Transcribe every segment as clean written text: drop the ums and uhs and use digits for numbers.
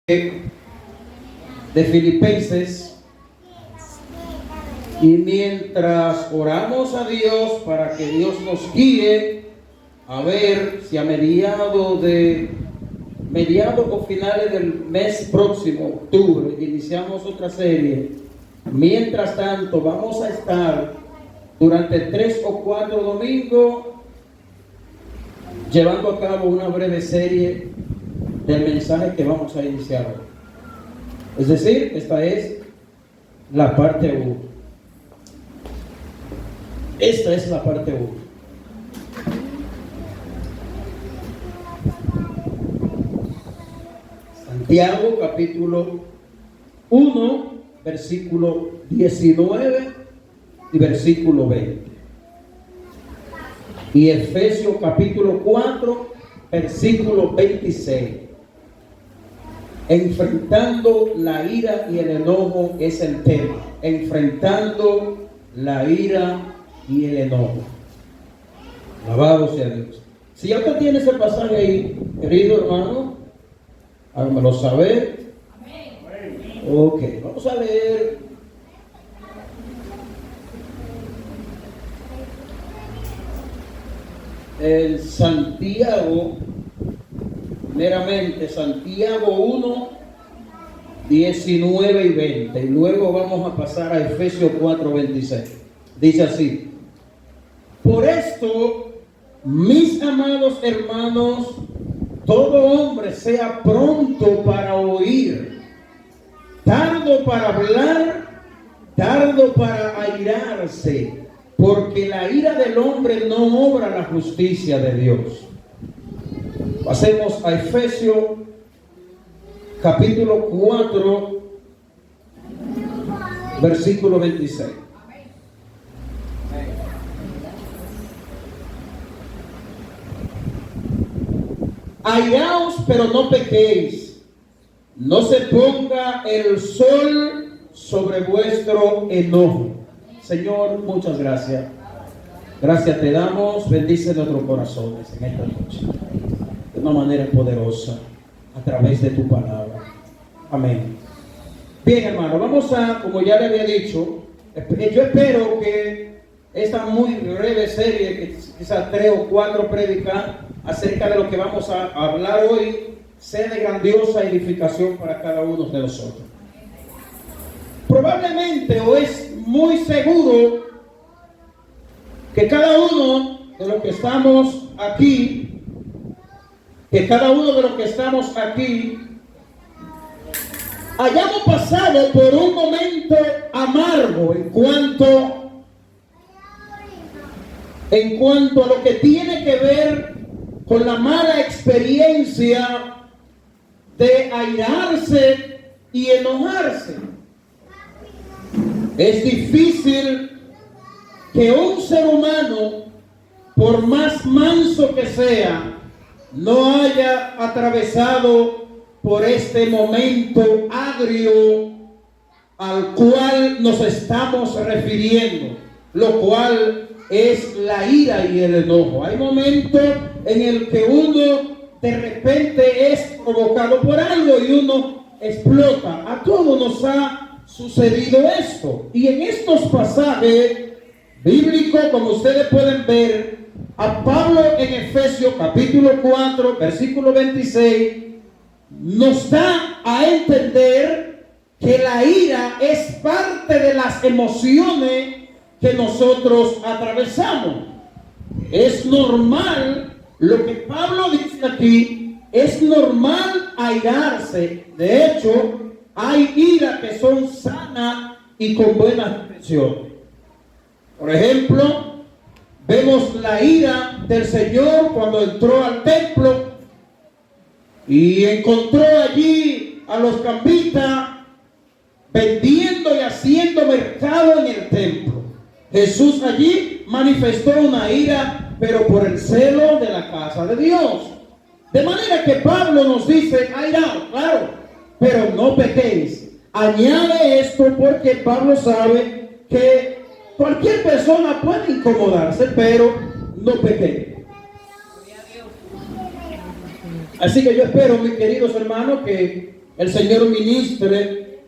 de Filipenses, y mientras oramos a Dios para que Dios nos guíe a ver si a mediados o finales del mes próximo, octubre, iniciamos otra serie. Mientras tanto, vamos a estar durante 3 o 4 domingos llevando a cabo una breve serie del mensaje que vamos a iniciar hoy. Es decir, esta es la parte 1. Esta es la parte 1. Santiago capítulo 1, versículo 19 y versículo 20. Y Efesios capítulo 4, versículo 26. Enfrentando la ira y el enojo es el tema. Enfrentando la ira y el enojo. Alabado sea Dios. Si ya usted tiene ese pasaje ahí, querido hermano, hágamelo saber. Ok, vamos a leer. El Santiago, meramente Santiago 1, 19 y 20. Y luego vamos a pasar a Efesios 4, 26. Dice así: por esto, mis amados hermanos, todo hombre sea pronto para oír, tardo para hablar, tardo para airarse, porque la ira del hombre no obra la justicia de Dios. Pasemos a Efesios capítulo 4, versículo 26. Airaos, pero no pequéis. No se ponga el sol sobre vuestro enojo. Señor, muchas gracias. Gracias te damos. Bendice nuestros corazones en esta noche de una manera poderosa a través de tu palabra. Amén. Bien, hermano, vamos a, como ya le había dicho, yo espero que esta muy breve serie, que quizás 3 o 4 prédicas acerca de lo que vamos a hablar hoy, sea de grandiosa edificación para cada uno de nosotros. Probablemente, o es muy seguro, que cada uno de los que estamos aquí, hayamos pasado por un momento amargo en cuanto a lo que tiene que ver con la mala experiencia de airarse y enojarse. Es difícil que un ser humano, por más manso que sea, no haya atravesado por este momento agrio al cual nos estamos refiriendo, lo cual es la ira y el enojo. Hay momentos en el que uno de repente es provocado por algo y uno explota. A todos nos ha sucedido esto. Y en estos pasajes bíblicos, como ustedes pueden ver, a Pablo en Efesios capítulo 4, versículo 26, nos da a entender que la ira es parte de las emociones que nosotros atravesamos. Es normal, lo que Pablo dice aquí, es normal airarse. De hecho, hay ira que son sanas y con buenas intenciones. Por ejemplo, vemos la ira del Señor cuando entró al templo y encontró allí a los cambistas vendiendo y haciendo mercado en el templo. Jesús allí manifestó una ira, pero por el celo de la casa de Dios. De manera que Pablo nos dice: airaos, claro, pero no pequéis. Añade esto porque Pablo sabe que cualquier persona puede incomodarse, pero no pequéis. Así que yo espero, mis queridos hermanos, que el Señor ministre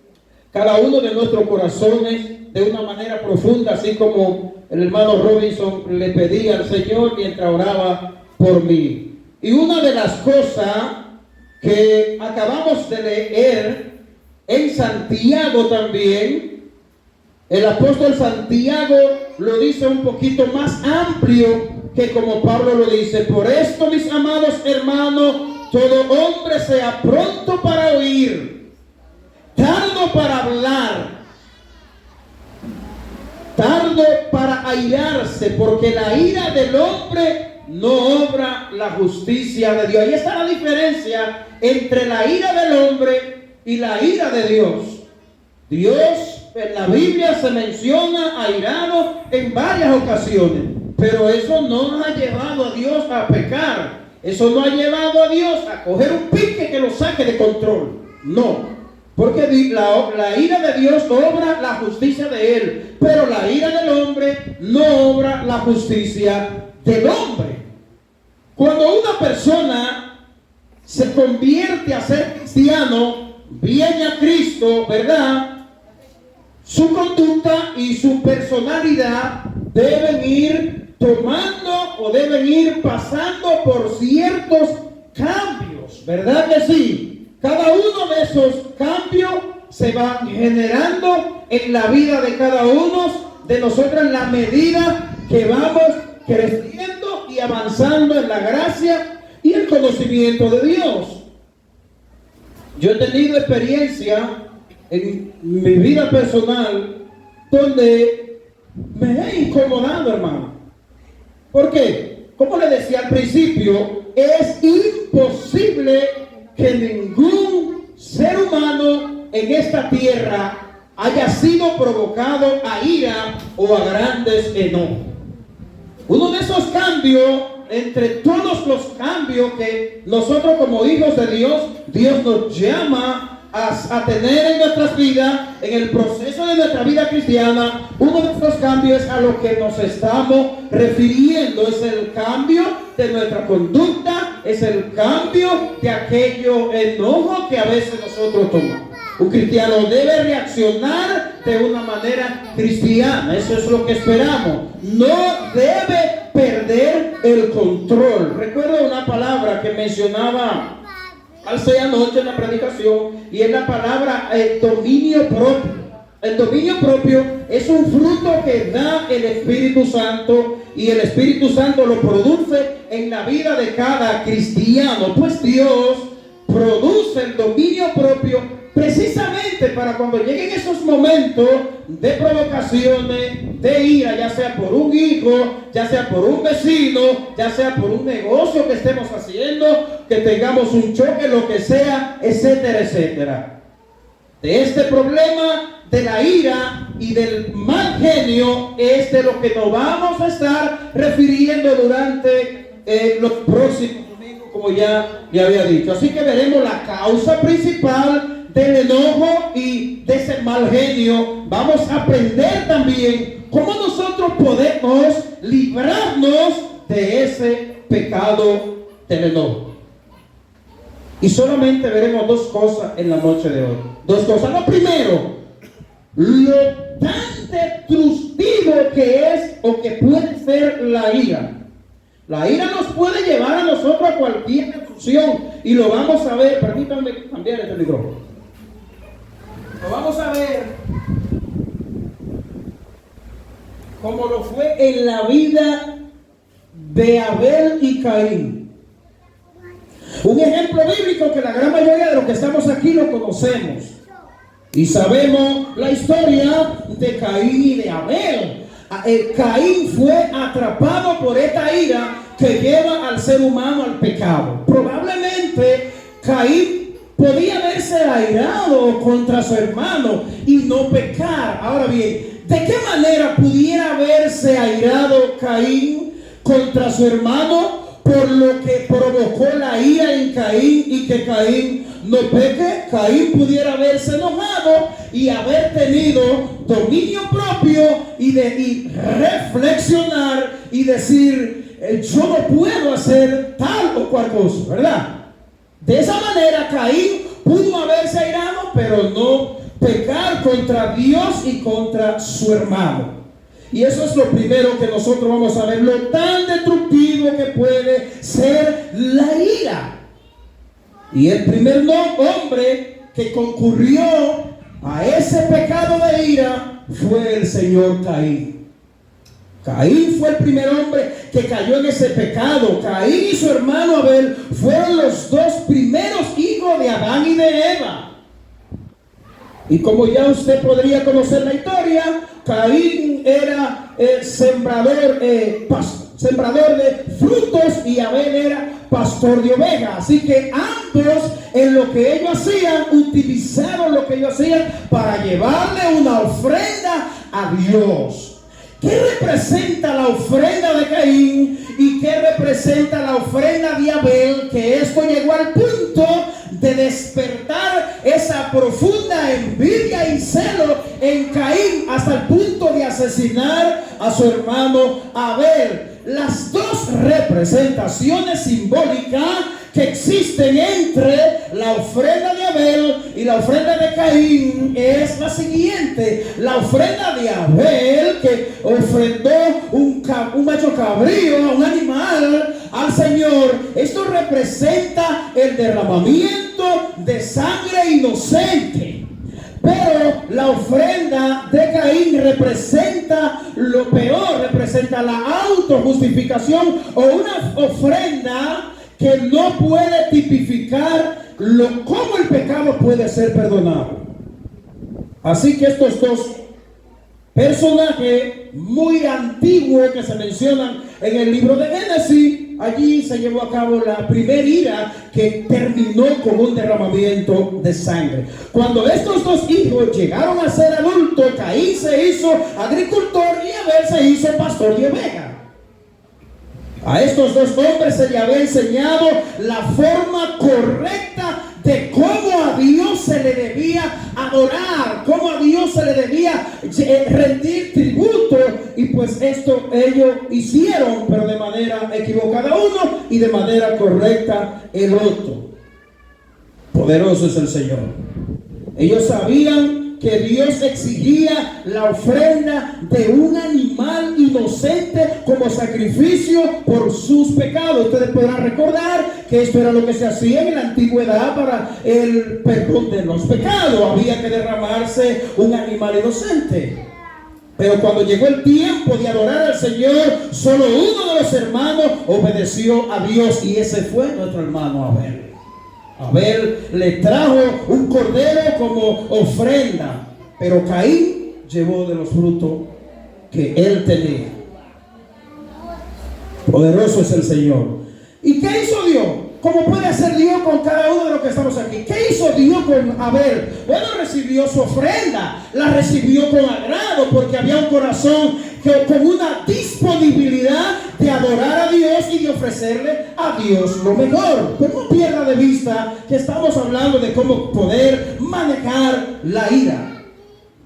cada uno de nuestros corazones de una manera profunda, así como el hermano Robinson le pedía al Señor mientras oraba por mí. Y una de las cosas que acabamos de leer en Santiago también, el apóstol Santiago lo dice un poquito más amplio que como Pablo lo dice. Por esto, mis amados hermanos, todo hombre sea pronto para oír, tardo para hablar, tardo para airarse, porque la ira del hombre no obra la justicia de Dios. Ahí está la diferencia entre la ira del hombre y la ira de Dios. Dios en la Biblia se menciona airado en varias ocasiones, pero eso no nos ha llevado a Dios a pecar. Eso no ha llevado a Dios a coger un pique que lo saque de control. No, porque la ira de Dios obra la justicia de Él, pero la ira del hombre no obra la justicia del hombre. Cuando una persona se convierte a ser cristiano, viene a Cristo, ¿verdad? Su conducta y su personalidad deben ir tomando o deben ir pasando por ciertos cambios, ¿verdad que sí? Cada uno de esos cambios se van generando en la vida de cada uno de nosotros en la medida que vamos creciendo y avanzando en la gracia y el conocimiento de Dios. Yo he tenido experiencia en mi vida personal donde me he incomodado, hermano. ¿Por qué? Como le decía al principio, es imposible que ningún ser humano en esta tierra haya sido provocado a ira o a grandes enojos. Uno de esos cambios, entre todos los cambios que nosotros como hijos de Dios, Dios nos llama a tener en nuestras vidas, en el proceso de nuestra vida cristiana, uno de esos cambios es a lo que nos estamos refiriendo. Es el cambio de nuestra conducta, es el cambio de aquello enojo que a veces nosotros tomamos. Un cristiano debe reaccionar de una manera cristiana. Eso es lo que esperamos. No debe perder el control. Recuerdo una palabra que mencionaba hace anoche en la predicación, y es la palabra dominio propio. El dominio propio es un fruto que da el Espíritu Santo, y el Espíritu Santo lo produce en la vida de cada cristiano. Pues Dios produce el dominio propio precisamente para cuando lleguen esos momentos de provocaciones, de ira, ya sea por un hijo, ya sea por un vecino, ya sea por un negocio que estemos haciendo, que tengamos un choque, lo que sea, etcétera, etcétera. De este problema de la ira y del mal genio es de lo que nos vamos a estar refiriendo durante los próximos domingos, como ya había dicho. Así que veremos la causa principal del enojo y de ese mal genio. Vamos a aprender también cómo nosotros podemos librarnos de ese pecado del enojo. Y solamente veremos dos cosas en la noche de hoy. Dos cosas. Lo primero, lo tan destructivo que es o que puede ser la ira. La ira nos puede llevar a nosotros a cualquier destrucción, y lo vamos a ver. Permítanme cambiar este micrófono. Lo vamos a ver como lo fue en la vida de Abel y Caín. Un ejemplo bíblico que la gran mayoría de los que estamos aquí lo conocemos. Y sabemos la historia de Caín y de Abel. Caín fue atrapado por esta ira que lleva al ser humano al pecado. Probablemente Caín podía haberse airado contra su hermano y no pecar. Ahora bien, ¿de qué manera pudiera haberse airado Caín contra su hermano por lo que provocó la ira en Caín y que Caín no peque? Caín pudiera haberse enojado y haber tenido dominio propio y reflexionar y decir, yo no puedo hacer tal o cual cosa, ¿verdad? De esa manera Caín pudo haberse airado, pero no pecar contra Dios y contra su hermano. Y eso es lo primero que nosotros vamos a ver, lo tan destructivo que puede ser la ira. Y el primer hombre que concurrió a ese pecado de ira fue el señor Caín. Caín fue el primer hombre que cayó en ese pecado. Caín y su hermano Abel fueron los dos primeros hijos de Adán y de Eva. Y como ya usted podría conocer la historia, Caín era sembrador de frutos y Abel era pastor de ovejas. Así que ambos, en lo que ellos hacían, utilizaron lo que ellos hacían para llevarle una ofrenda a Dios. ¿Qué representa la ofrenda de Caín y qué representa la ofrenda de Abel? Que esto llegó al punto de despertar esa profunda envidia y celo en Caín hasta el punto de asesinar a su hermano Abel. Las dos representaciones simbólicas que existen entre la ofrenda de Abel y la ofrenda de Caín es la siguiente. La ofrenda de Abel, que ofrendó un macho cabrío, un animal al Señor, esto representa el derramamiento de sangre inocente. Pero la ofrenda de Caín representa lo peor, representa la autojustificación o una ofrenda que no puede tipificar cómo el pecado puede ser perdonado. Así que estos dos personajes muy antiguos que se mencionan en el libro de Génesis, allí se llevó a cabo la primera ira que terminó con un derramamiento de sangre. Cuando estos dos hijos llegaron a ser adultos, Caín se hizo agricultor y Abel se hizo pastor de ovejas. A estos dos hombres se les había enseñado la forma correcta de cómo a Dios se le debía adorar, cómo a Dios se le debía rendir tributo. Y pues esto ellos hicieron, pero de manera equivocada uno y de manera correcta el otro. Poderoso es el Señor. Ellos sabían que Dios exigía la ofrenda de un animal inocente como sacrificio por sus pecados. Ustedes podrán recordar que esto era lo que se hacía en la antigüedad para el perdón de los pecados. Había que derramarse un animal inocente. Pero cuando llegó el tiempo de adorar al Señor, solo uno de los hermanos obedeció a Dios, y ese fue nuestro hermano Abel. Abel le trajo un cordero como ofrenda, pero Caín llevó de los frutos que él tenía. Poderoso es el Señor. ¿Y qué hizo Dios? ¿Cómo puede hacer Dios con cada uno de los que estamos aquí? ¿Qué hizo Dios con Abel? Bueno, recibió su ofrenda, la recibió con agrado, porque había un corazón con una disponibilidad de adorar a Dios y de ofrecerle a Dios lo mejor. Pero no pierda de vista que estamos hablando de cómo poder manejar la ira.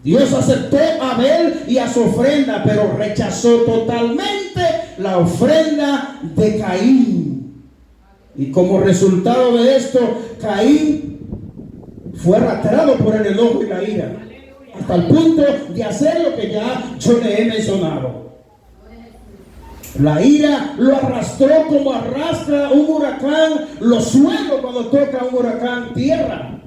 Dios aceptó a Abel y a su ofrenda, pero rechazó totalmente la ofrenda de Caín. Y como resultado de esto, Caín fue arrastrado por el enojo y la ira, hasta el punto de hacer lo que ya yo le he mencionado. La ira lo arrastró como arrastra un huracán los suelos cuando toca un huracán tierra.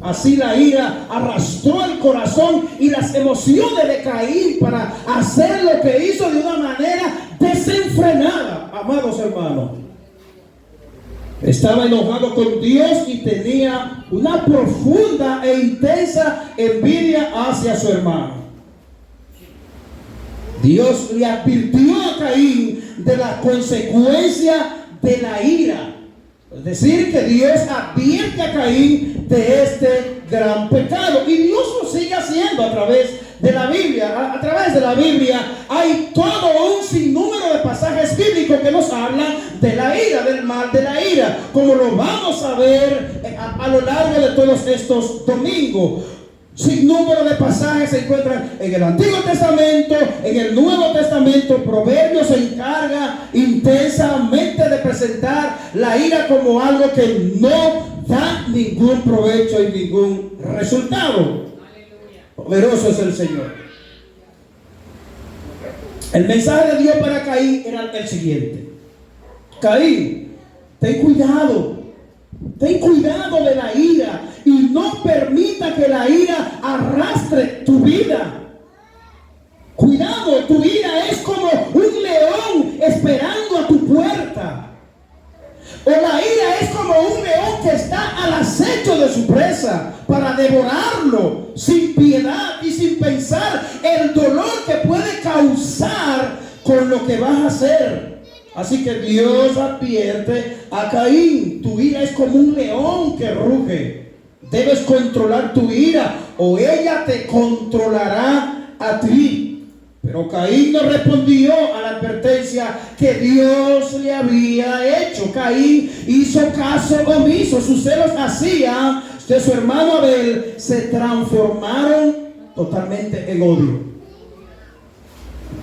Así la ira arrastró el corazón y las emociones de Caín para hacer lo que hizo de una manera desenfrenada. Amados hermanos, estaba enojado con Dios y tenía una profunda e intensa envidia hacia su hermano. Dios le advirtió a Caín de la consecuencia de la ira. Es decir, que Dios advierte a Caín de este gran pecado. Y Dios lo sigue haciendo a través de la Biblia. A través de la Biblia hay todo un sinnúmero de pasajes bíblicos que nos hablan de la ira, del mal de la ira, como lo vamos a ver a lo largo de todos estos domingos. Sin número de pasajes se encuentran en el Antiguo Testamento, en el Nuevo Testamento. Proverbios se encarga intensamente de presentar la ira como algo que no da ningún provecho y ningún resultado. Poderoso es el Señor. El mensaje de Dios para Caín era el siguiente: Caín, ten cuidado de la ira y no permita que la ira arrastre tu vida. Cuidado, tu ira es como un león esperando a tu puerta. O la ira es como un león que está al acecho de su presa para devorarlo sin piedad y sin pensar el dolor que puede causar con lo que vas a hacer. Así que Dios advierte a Caín: tu ira es como un león que ruge. Debes controlar tu ira o ella te controlará a ti. Pero Caín no respondió a la advertencia que Dios le había hecho. Caín hizo caso omiso. Sus celos hacían de su hermano Abel se transformaron totalmente en odio.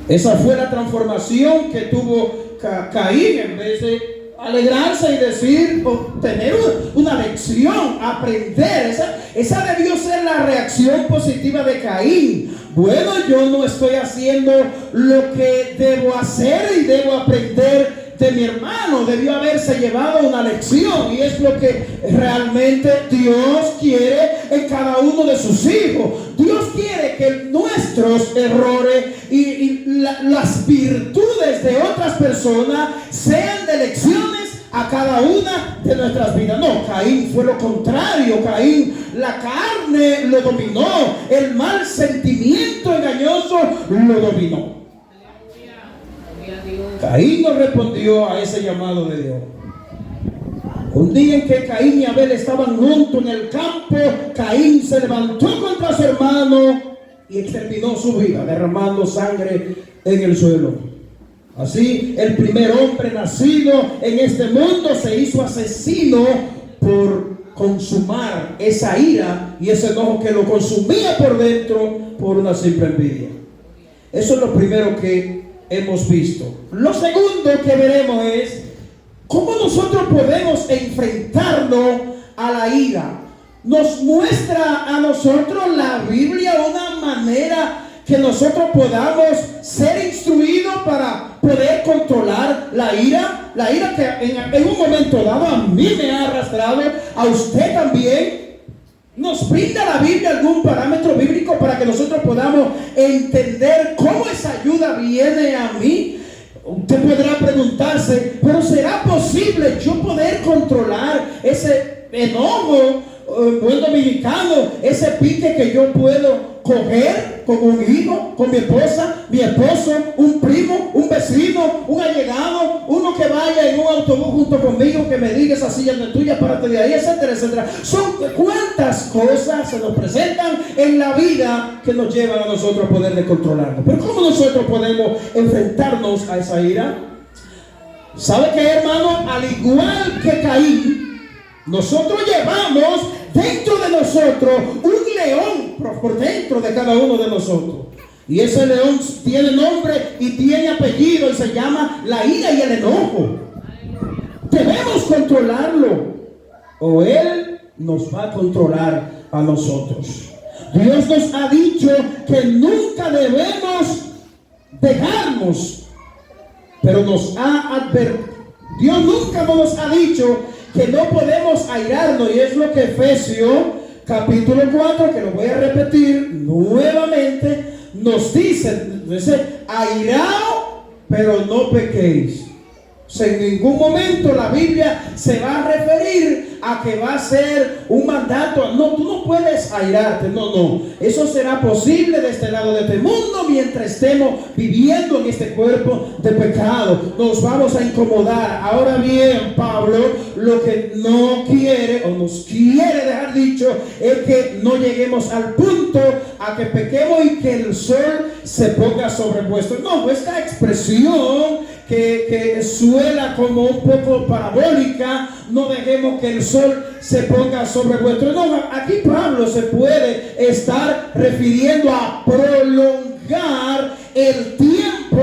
Esa fue la transformación que tuvo Caín. En vez de alegrarse y decir, tener una lección, aprender, esa debió ser la reacción positiva de Caín. Bueno, yo no estoy haciendo lo que debo hacer y debo aprender de mi hermano. Debió haberse llevado una lección, y es lo que realmente Dios quiere en cada uno de sus hijos. Dios quiere que nuestros errores y las virtudes de otras personas sean de lecciones a cada una de nuestras vidas. No, Caín fue lo contrario. Caín, la carne lo dominó, el mal sentimiento engañoso lo dominó. Caín no respondió a ese llamado de Dios. Un día en que Caín y Abel estaban juntos en el campo, Caín se levantó contra su hermano y exterminó su vida, derramando sangre en el suelo. Así, el primer hombre nacido en este mundo se hizo asesino por consumar esa ira y ese enojo que lo consumía por dentro por una simple envidia. Eso es lo primero que hemos visto. Lo segundo que veremos es cómo nosotros podemos enfrentarnos a la ira. Nos muestra a nosotros la Biblia una manera que nosotros podamos ser instruidos para poder controlar la ira que en un momento dado a mí me ha arrastrado, a usted también. ¿Nos brinda la Biblia algún parámetro bíblico para que nosotros podamos entender cómo esa ayuda viene a mí? Usted podrá preguntarse, pero ¿será posible yo poder controlar ese enojo, buen dominicano, ese pique que yo puedo coger con un hijo, con mi esposa, mi esposo, un primo, un vecino, un allegado, uno que vaya en un autobús junto conmigo, que me diga esa silla no es tuya, párate de ahí, etcétera, etcétera? Son cuántas cosas se nos presentan en la vida que nos llevan a nosotros a poder descontrolarnos. Pero ¿cómo nosotros podemos enfrentarnos a esa ira? ¿Sabe qué, hermano? Al igual que Caín, nosotros llevamos dentro de nosotros un león por dentro de cada uno de nosotros. Y ese león tiene nombre y tiene apellido y se llama la ira y el enojo. Debemos controlarlo o él nos va a controlar a nosotros. Dios nos ha dicho que nunca debemos dejarnos, pero nos ha advertido. Dios nunca nos ha dicho que no podemos airarnos, y es lo que Efesios capítulo 4, que lo voy a repetir nuevamente, nos dice, airaos, pero no pequéis. O sea, en ningún momento la Biblia se va a referir a que va a ser un mandato. No, tú no puedes airarte. No. Eso será posible de este lado de este mundo mientras estemos viviendo en este cuerpo de pecado. Nos vamos a incomodar. Ahora bien, Pablo lo que no quiere o nos quiere dejar dicho es que no lleguemos al punto a que pequemos y que el sol se ponga sobre vuestro. No, esta expresión que suena como un poco parabólica, no dejemos que el sol se ponga sobre vuestro. No, aquí Pablo se puede estar refiriendo a prolongar el tiempo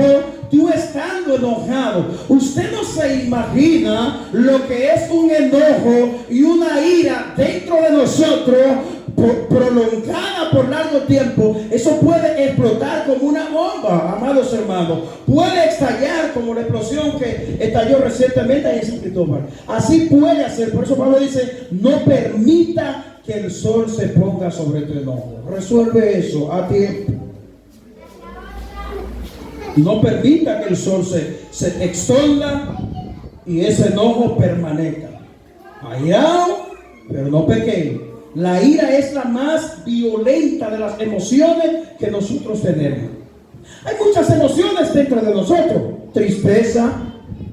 tú estando enojado. Usted no se imagina lo que es un enojo y una ira dentro de nosotros prolongada por largo tiempo. Eso puede explotar como una bomba, amados hermanos. Puede estallar como la explosión que estalló recientemente en San Cristóbal. Así puede hacer. Por eso Pablo dice: no permita que el sol se ponga sobre tu enojo. Resuelve eso a tiempo. No permita que el sol se extienda y ese enojo permanezca. Airado, pero no pequeño. La ira es la más violenta de las emociones que nosotros tenemos. Hay muchas emociones dentro de nosotros: tristeza,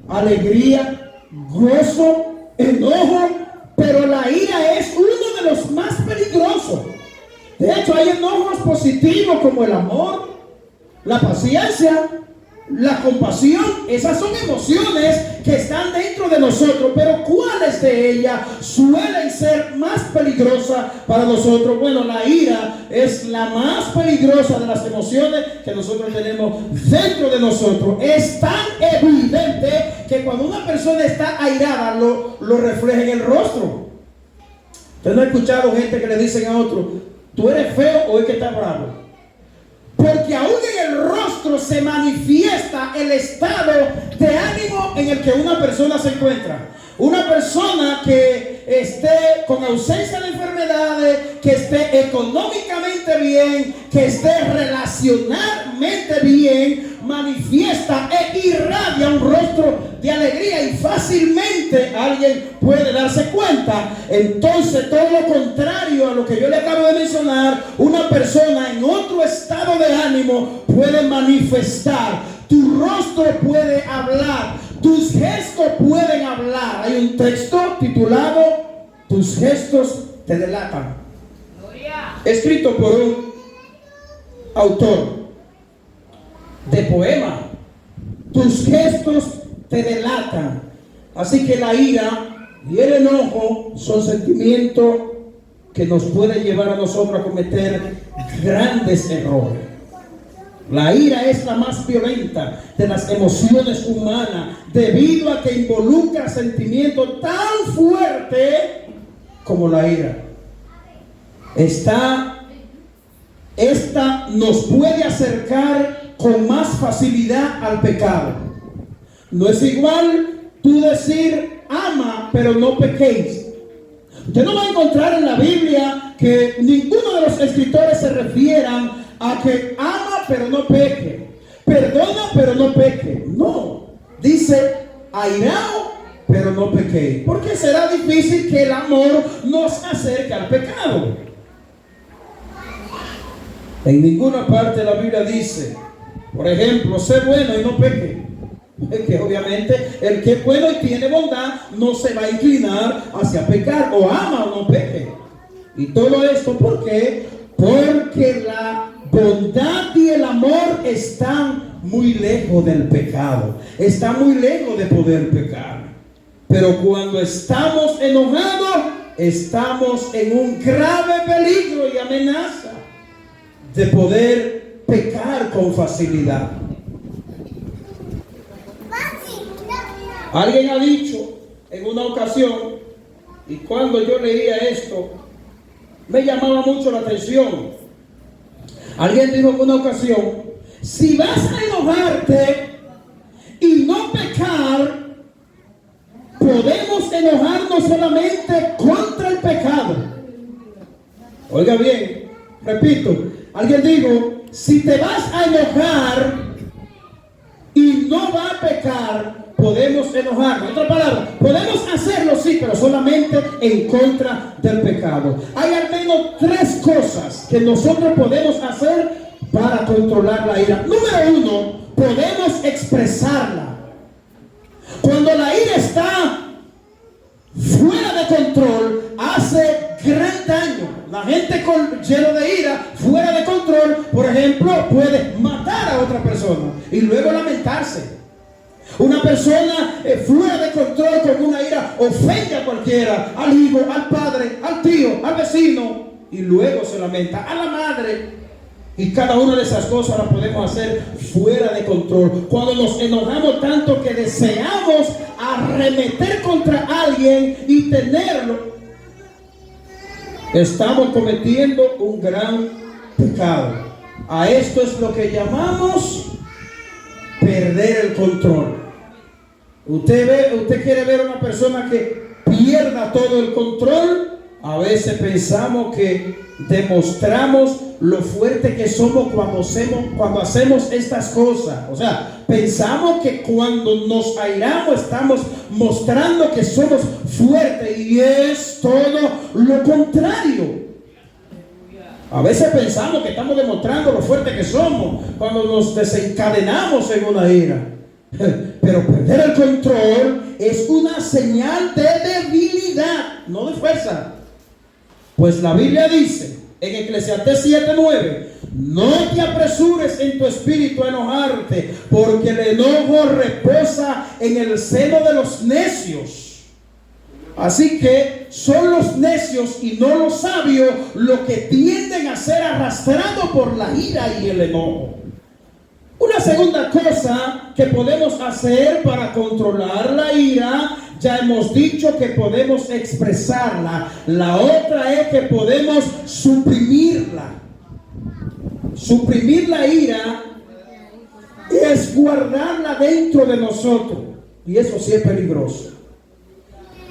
alegría, gozo, enojo, pero la ira es uno de los más peligrosos. De hecho, hay enojos positivos como el amor, la paciencia, la compasión. Esas son emociones que están dentro de nosotros, pero ¿cuáles de ellas suelen ser más peligrosas para nosotros? Bueno, la ira es la más peligrosa de las emociones que nosotros tenemos dentro de nosotros. Es tan evidente que cuando una persona está airada lo refleja en el rostro. ¿Usted no ha escuchado gente que le dicen a otro: tú eres feo o es que estás bravo? Porque aún en el rostro se manifiesta el estado de ánimo en el que una persona se encuentra. Una persona que esté con ausencia de enfermedades, que esté económicamente bien, que esté relacionalmente bien, manifiesta e irradia un rostro de alegría y fácilmente alguien puede darse cuenta. Entonces, todo lo contrario a lo que yo le acabo de mencionar, una persona en otro estado de ánimo puede manifestar. Tu rostro puede hablar, tus gestos pueden hablar. Hay un texto titulado "Tus gestos te delatan", escrito por un autor de poema. Tus gestos te delatan. Así que la ira y el enojo son sentimientos que nos pueden llevar a nosotros a cometer grandes errores. La ira es la más violenta de las emociones humanas, debido a que involucra sentimientos tan fuertes como la ira. Esta nos puede acercar con más facilidad al pecado. No es igual tú decir ama, pero no pequéis. Usted no va a encontrar en la Biblia que ninguno de los escritores se refieran a que ama pero no peque, perdona pero no peque. No, dice airado pero no peque, porque será difícil que el amor nos acerque al pecado. En ninguna parte de la Biblia dice, por ejemplo, sé bueno y no peque. Es que obviamente el que es bueno y tiene bondad no se va a inclinar hacia pecar, o ama o no peque. Y todo esto, ¿por qué? Porque la bondad y el amor están muy lejos del pecado, están muy lejos de poder pecar. Pero cuando estamos enojados, estamos en un grave peligro y amenaza de poder pecar con facilidad. Alguien ha dicho en una ocasión, y cuando yo leía esto me llamaba mucho la atención. Alguien dijo en una ocasión: si vas a enojarte y no pecar, podemos enojarnos solamente contra el pecado. Oiga bien, repito, alguien dijo: si te vas a enojar y no va a pecar, podemos enojarnos. En otras palabras, podemos hacerlo, sí, pero solamente en contra del pecado. Hay al menos 3 cosas que nosotros podemos hacer para controlar la ira. Número 1, podemos expresarla. Cuando la ira está fuera de control, hace gran daño. La gente lleno de ira, fuera de control, por ejemplo, puede matar a otra persona y luego lamentarse. Una persona fuera de control con una ira ofende a cualquiera, al hijo, al padre, al tío, al vecino, y luego se lamenta, a la madre. Y cada una de esas cosas la podemos hacer fuera de control. Cuando nos enojamos tanto que deseamos arremeter contra alguien y tenerlo, estamos cometiendo un gran pecado. A esto es lo que llamamos perder el control. Usted quiere ver a una persona que pierda todo el control. A veces pensamos que demostramos lo fuerte que somos cuando hacemos estas cosas. O sea, pensamos que cuando nos airamos estamos mostrando que somos fuertes, y es todo lo contrario. A veces pensamos que estamos demostrando lo fuerte que somos cuando nos desencadenamos en una ira. Pero perder el control es una señal de debilidad, no de fuerza. Pues la Biblia dice en Eclesiastés 7:9: no te apresures en tu espíritu a enojarte, porque el enojo reposa en el seno de los necios. Así que son los necios y no los sabios los que tienden a ser arrastrados por la ira y el enojo. Una segunda cosa que podemos hacer para controlar la ira, ya hemos dicho que podemos expresarla. La otra es que podemos suprimirla. Suprimir la ira es guardarla dentro de nosotros, y eso sí es peligroso.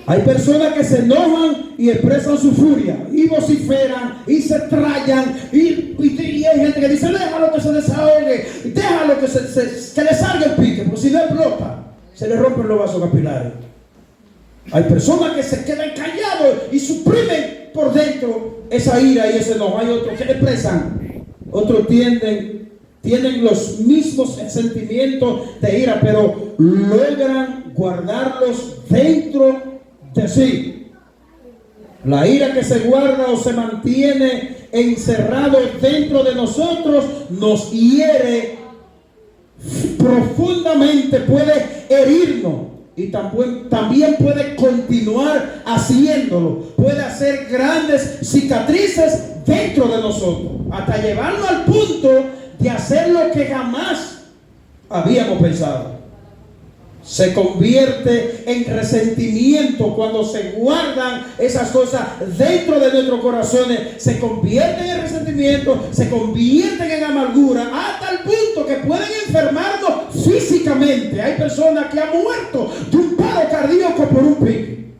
Hay personas que se enojan y expresan su furia, y vociferan, y se trayan, y hay gente que dice: déjalo que se desahogue, déjalo que le salga el pique, porque si no explota, se le rompen los vasos capilares. Hay personas que se quedan callados y suprimen por dentro esa ira y ese enojo. Hay otros que expresan, otros tienen los mismos sentimientos de ira, pero logran guardarlos dentro de sí. La ira que se guarda o se mantiene encerrado dentro de nosotros nos hiere profundamente, puede herirnos, y también puede continuar haciéndolo. Puede hacer grandes cicatrices dentro de nosotros, hasta llevarnos al punto de hacer lo que jamás habíamos pensado. Se convierte en resentimiento cuando se guardan esas cosas dentro de nuestros corazones. Se convierten en resentimiento, se convierten en amargura, hasta el punto que pueden enfermarnos físicamente. Hay personas que han muerto de un paro cardíaco por un pique.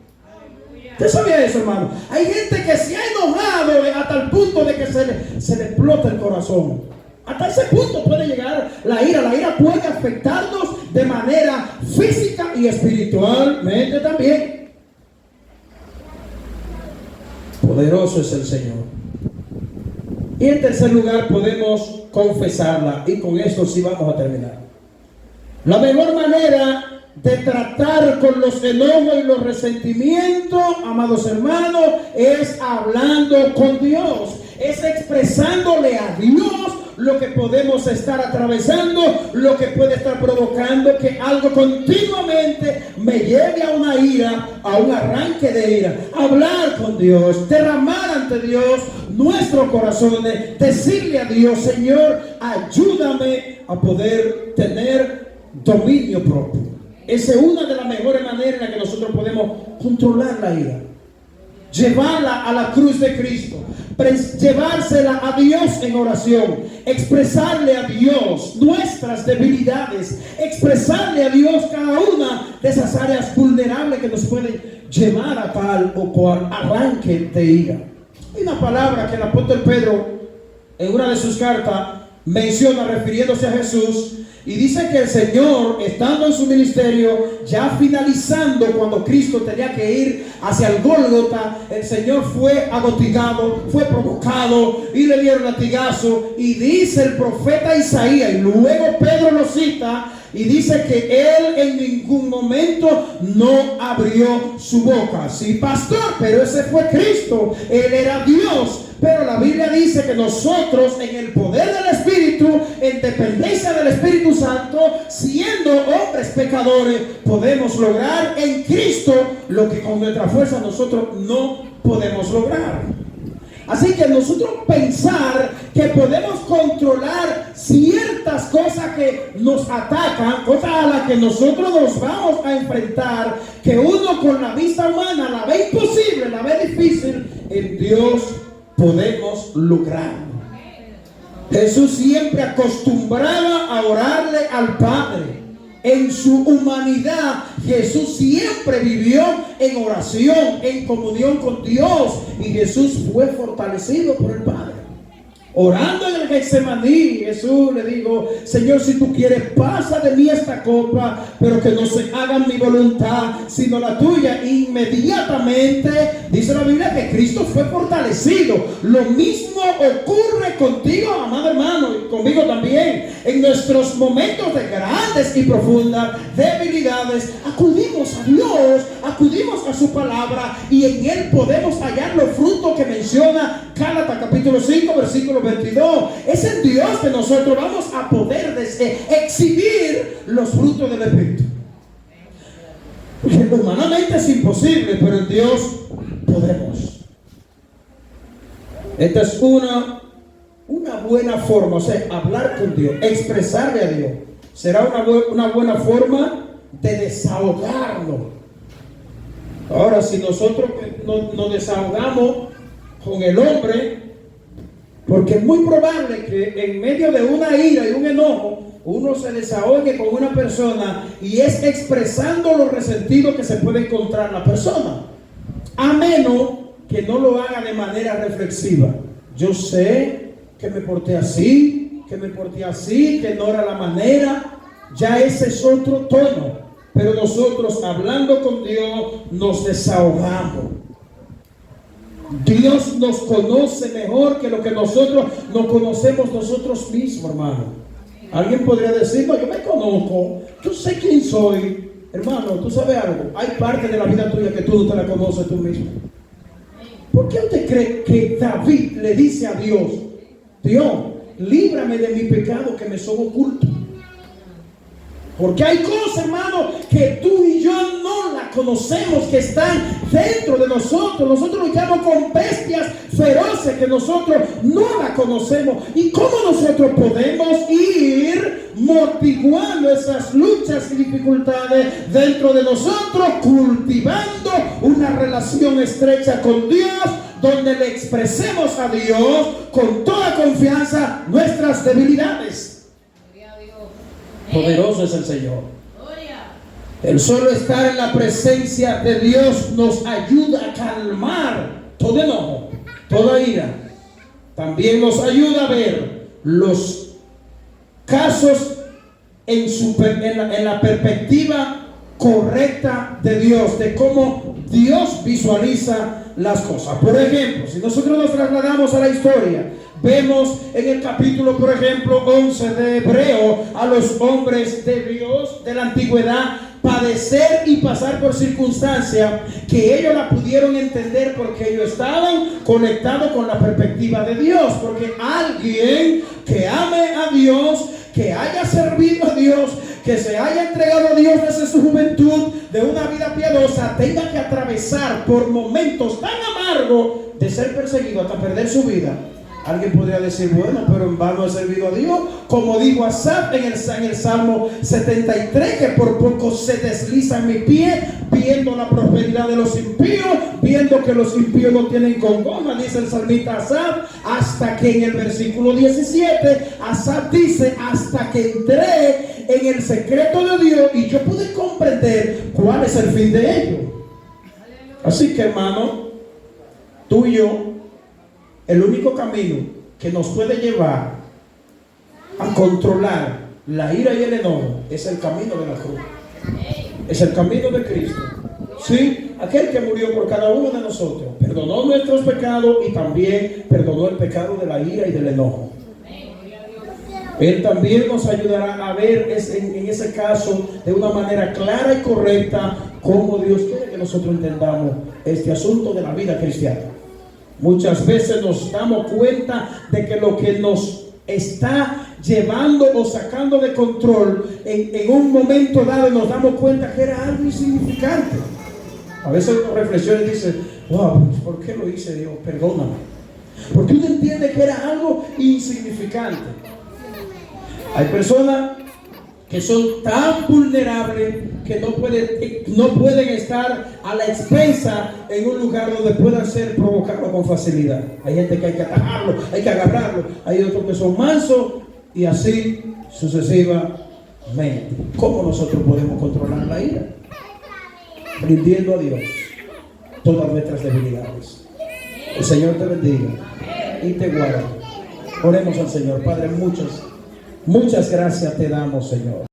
¿Usted sabía eso, hermano? Hay gente que se ha enojado hasta el punto de que se le explota el corazón. Hasta ese punto puede llegar la ira. La ira puede afectarnos de manera física y espiritualmente también. Poderoso es el Señor. Y en tercer lugar, podemos confesarla. Y con esto sí vamos a terminar. La mejor manera de tratar con los enojos y los resentimientos, amados hermanos, es hablando con Dios. Es expresándole a Dios lo que podemos estar atravesando, lo que puede estar provocando que algo continuamente me lleve a una ira, a un arranque de ira. Hablar con Dios, derramar ante Dios nuestros corazones, decirle a Dios: Señor, ayúdame a poder tener dominio propio. Esa es una de las mejores maneras en la que nosotros podemos controlar la ira. Llevarla a la cruz de Cristo, llevársela a Dios en oración, expresarle a Dios nuestras debilidades, expresarle a Dios cada una de esas áreas vulnerables que nos pueden llevar a tal o cual arranque de ira. Hay una palabra que el apóstol Pedro en una de sus cartas menciona refiriéndose a Jesús, y dice que el Señor, estando en su ministerio, ya finalizando, cuando Cristo tenía que ir hacia el Gólgota, el Señor fue agotigado, fue provocado y le dieron latigazo. Y dice el profeta Isaías, y luego Pedro lo cita, y dice que él en ningún momento no abrió su boca. Sí, pastor, pero ese fue Cristo, él era Dios. Pero la Biblia dice que nosotros, en el poder del Espíritu, en dependencia del Espíritu Santo, siendo hombres pecadores, podemos lograr en Cristo lo que con nuestra fuerza nosotros no podemos lograr. Así que nosotros pensar que podemos controlar ciertas cosas que nos atacan, cosas a las que nosotros nos vamos a enfrentar, que uno con la vista humana la ve imposible, la ve difícil, en Dios podemos lograrlo. Jesús siempre acostumbraba a orarle al Padre. En su humanidad, Jesús siempre vivió en oración, en comunión con Dios, y Jesús fue fortalecido por el Padre. Orando en el Getsemaní, Jesús le dijo: Señor, si tú quieres, pasa de mí esta copa, pero que no se haga mi voluntad, sino la tuya. Inmediatamente dice la Biblia que Cristo fue fortalecido. Lo mismo ocurre contigo, amado hermano, y conmigo también. En nuestros momentos de grandes y profundas debilidades, acudimos a Dios, acudimos a su palabra, y en Él podemos hallar los frutos que menciona Gálatas capítulo 5, versículo 22. Es en Dios que nosotros vamos a poder exhibir los frutos del Espíritu. Porque humanamente es imposible, pero en Dios podemos. Esta es una buena forma, o sea, hablar con Dios, expresarle a Dios. Será una buena forma de desahogarnos. Ahora, si nosotros nos desahogamos con el hombre, porque es muy probable que en medio de una ira y un enojo uno se desahogue con una persona, y es expresando los resentidos que se puede encontrar la persona, a menos que no lo haga de manera reflexiva. Yo sé que me porté así, que no era la manera. Ya ese es otro tono, pero nosotros hablando con Dios nos desahogamos. Dios nos conoce mejor que lo que nosotros nos conocemos nosotros mismos, hermano. Alguien podría decir: no, yo me conozco, yo sé quién soy. Hermano, tú sabes algo, hay parte de la vida tuya que tú no te la conoces tú mismo. ¿Por qué usted cree que David le dice a Dios: Dios, líbrame de mi pecado que me son ocultos? Porque hay cosas, hermano, que tú y yo no las conocemos, que están dentro de nosotros. Nosotros luchamos con bestias feroces que nosotros no las conocemos. ¿Y cómo nosotros podemos ir motivando esas luchas y dificultades dentro de nosotros? Cultivando una relación estrecha con Dios, donde le expresemos a Dios con toda confianza nuestras debilidades. Poderoso es el Señor. El solo estar en la presencia de Dios nos ayuda a calmar todo enojo, toda ira. También nos ayuda a ver los casos en la perspectiva correcta de Dios, de cómo Dios visualiza las cosas. Por ejemplo, si nosotros nos trasladamos a la historia, vemos en el capítulo, por ejemplo, 11 de Hebreo, a los hombres de Dios de la antigüedad padecer y pasar por circunstancias que ellos la pudieron entender, porque ellos estaban conectados con la perspectiva de Dios. Porque alguien que ame a Dios, que haya servido a Dios, que se haya entregado a Dios desde su juventud, de una vida piadosa, tenga que atravesar por momentos tan amargos de ser perseguido hasta perder su vida. Alguien podría decir: bueno, pero en vano he servido a Dios, como dijo Asaf en el Salmo 73, que por poco se desliza mi pie, viendo la prosperidad de los impíos, viendo que los impíos no tienen congoja, dice el salmista Asaf, hasta que en el versículo 17, Asaf dice: hasta que entré en el secreto de Dios y yo pude comprender cuál es el fin de ello. Así que, hermano, tú y yo, el único camino que nos puede llevar a controlar la ira y el enojo es el camino de la cruz. Es el camino de Cristo. Sí, aquel que murió por cada uno de nosotros, perdonó nuestros pecados y también perdonó el pecado de la ira y del enojo. Él también nos ayudará a ver en ese caso de una manera clara y correcta cómo Dios quiere que nosotros entendamos este asunto de la vida cristiana. Muchas veces nos damos cuenta de que lo que nos está llevando o sacando de control en un momento dado, nos damos cuenta que era algo insignificante. A veces uno reflexiona y dice: wow, ¿por qué lo hice, Dios? Perdóname. Porque uno entiende que era algo insignificante. Hay personas que son tan vulnerables que no pueden estar a la expensa en un lugar donde puedan ser provocados con facilidad. Hay gente que hay que atajarlo, hay que agarrarlo. Hay otros que son mansos y así sucesivamente. ¿Cómo nosotros podemos controlar la ira? Rindiendo a Dios todas nuestras debilidades. El Señor te bendiga y te guarde. Oremos al Señor. Padre, muchas gracias te damos, Señor.